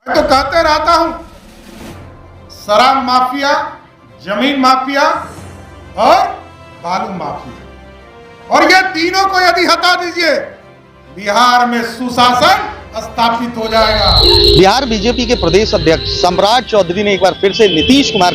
मैं तो कहते रहता हूं, शराब माफिया, जमीन माफिया और बालू माफिया, और ये तीनों को यदि हटा दीजिए, बिहार में सुशासन स्थापित हो जाएगा। बिहार बीजेपी के प्रदेश अध्यक्ष सम्राट चौधरी ने एक बार फिर से नीतीश कुमार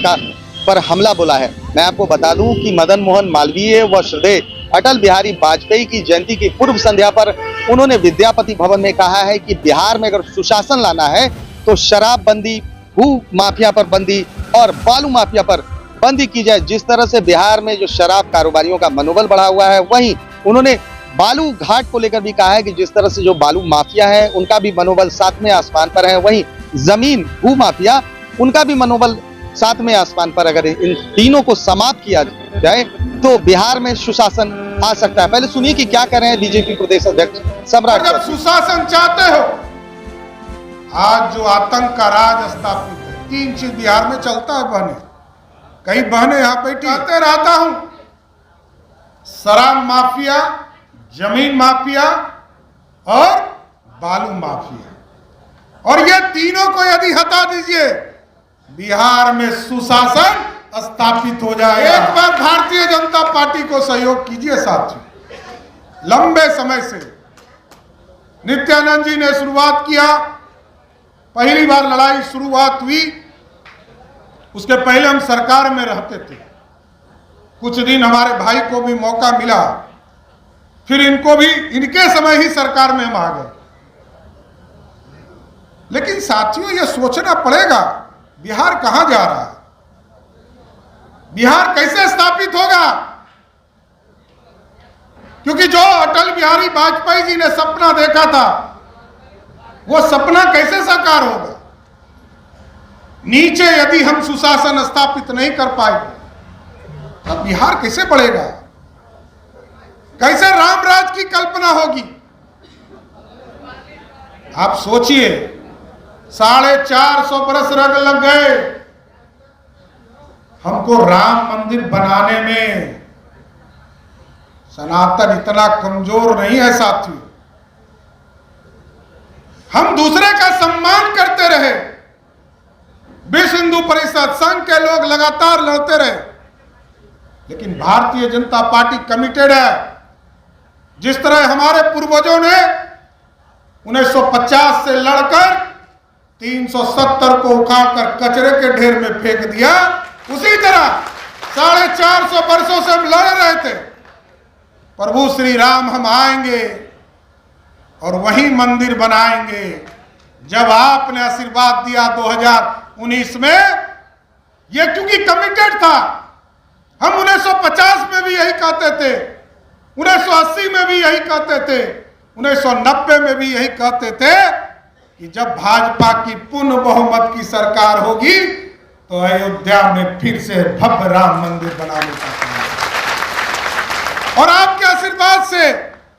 पर हमला बोला है। मैं आपको बता दूं कि मदन मोहन मालवीय व श्रद्धेय अटल बिहारी वाजपेयी की जयंती की पूर्व संध्या पर उन्होंने विद्यापति भवन में कहा है कि बिहार में अगर सुशासन लाना है तो शराब बंदी, भू माफिया पर बंदी और बालू माफिया पर बंदी की जाए। जिस तरह से बिहार में जो शराब कारोबारियों का मनोबल बढ़ा हुआ है, वहीं उन्होंने बालू घाट को लेकर भी कहा है कि जिस तरह से जो बालू माफिया है उनका भी मनोबल सातवें आसमान पर है, वहीं जमीन भू माफिया उनका भी मनोबल सातवें आसमान पर। अगर इन तीनों को समाप्त किया जाए तो बिहार में सुशासन आ सकता है। पहले सुनिए कि क्या कर रहे हैं बीजेपी प्रदेश अध्यक्ष सम्राट। अगर सुशासन चाहते हो, आज जो आतंक का राज स्थापित है, 3 चीज बिहार में चलता है बहने, कई बहने यहाँ पे कहते रहता हूं, शराब माफिया, जमीन माफिया और बालू माफिया, और ये तीनों को यदि हटा दीजिए, बिहार में सुशासन स्थापित हो जाएगा। एक बार भारतीय जनता पार्टी को सहयोग कीजिए साथियों। लंबे समय से नित्यानंद जी ने शुरुआत किया, पहली बार लड़ाई शुरुआत हुई, उसके पहले हम सरकार में रहते थे, कुछ दिन हमारे भाई को भी मौका मिला, फिर इनको भी इनके समय ही सरकार में हम आ गए। लेकिन साथियों, ये सोचना पड़ेगा बिहार कहां जा रहा है, बिहार कैसे स्थापित होगा, क्योंकि जो अटल बिहारी वाजपेयी जी ने सपना देखा था, वो सपना कैसे साकार होगा। नीचे यदि हम सुशासन स्थापित नहीं कर पाए तब बिहार कैसे बढ़ेगा, कैसे रामराज की कल्पना होगी। आप सोचिए, 450 बरस लग गए हमको राम मंदिर बनाने में। सनातन इतना कमजोर नहीं है साथियों, हम दूसरे का सम्मान करते रहे, विश्व हिंदू परिषद, संघ के लोग लगातार लड़ते रहे, लेकिन भारतीय जनता पार्टी कमिटेड है। जिस तरह हमारे पूर्वजों ने 1950 से लड़कर 370 को उखाड़कर कचरे के ढेर में फेंक दिया, उसी तरह 450 वर्षों से हम लड़ रहे थे। प्रभु श्री राम हम आएंगे और वही मंदिर बनाएंगे। जब आपने आशीर्वाद दिया 2019 में, ये क्योंकि कमिटेड था, हम 1950 में भी यही कहते थे, 1980 में भी यही कहते थे, 1990 में भी यही कहते थे कि जब भाजपा की पूर्ण बहुमत की सरकार होगी तो अयोध्या में फिर से भव्य राम मंदिर बनाने का काम। और आपके आशीर्वाद से,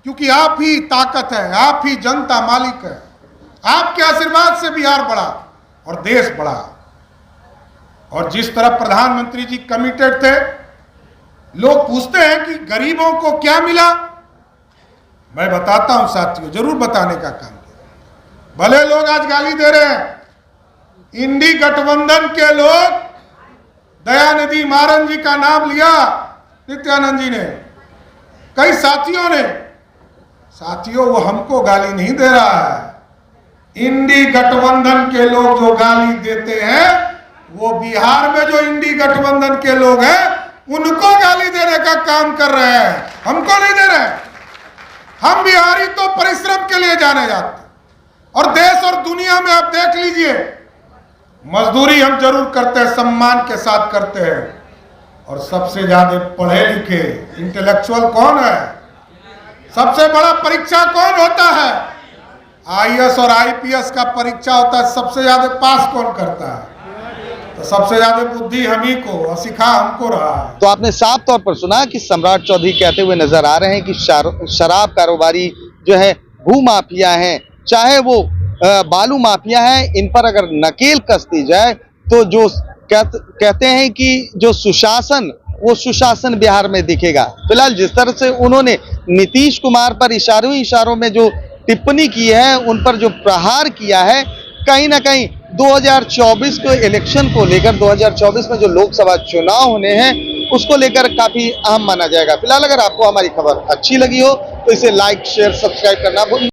क्योंकि आप ही ताकत है, आप ही जनता मालिक है, आपके आशीर्वाद से बिहार बढ़ा और देश बढ़ा। और जिस तरह प्रधानमंत्री जी कमिटेड थे, लोग पूछते हैं कि गरीबों को क्या मिला, मैं बताता हूं साथियों, जरूर बताने का काम किया। भले लोग आज गाली दे रहे हैं, इंडी गठबंधन के लोग, दयानिधि मारन जी का नाम लिया नित्यानंद जी ने, कई साथियों ने, साथियों वो हमको गाली नहीं दे रहा है, इंडी गठबंधन के लोग जो गाली देते हैं वो बिहार में जो इंडी गठबंधन के लोग हैं उनको गाली देने का काम कर रहे हैं, हमको नहीं दे रहे हैं। हम बिहारी तो परिश्रम के लिए जाने जाते, और देश और दुनिया में आप देख लीजिए, मजदूरी हम जरूर करते हैं, सम्मान के साथ करते हैं, और सबसे ज्यादा पढ़े लिखे इंटेलेक्चुअल कौन है, सबसे बड़ा परीक्षा कौन होता है, आईएएस और आईपीएस का परीक्षा होता है, सबसे ज्यादा पास कौन करता है, तो सबसे ज्यादा बुद्धि हम ही को, और सिखा हमको रहा है। तो आपने साफ तौर पर सुना कि सम्राट चौधरी कहते हुए नजर आ रहे हैं कि शराब कारोबारी जो है, भू माफिया हैं, चाहे वो बालू माफिया है, इन पर अगर नकेल कस दी जाए तो जो कहते हैं कि जो सुशासन, वो सुशासन बिहार में दिखेगा। फिलहाल जिस तरह से उन्होंने नीतीश कुमार पर इशारों में जो टिप्पणी की है, उन पर जो प्रहार किया है, कहीं ना कहीं 2024 के इलेक्शन को लेकर 2024 में जो लोकसभा चुनाव होने हैं उसको लेकर काफी अहम माना जाएगा। फिलहाल अगर आपको हमारी खबर अच्छी लगी हो तो इसे लाइक शेयर सब्सक्राइब करना भूल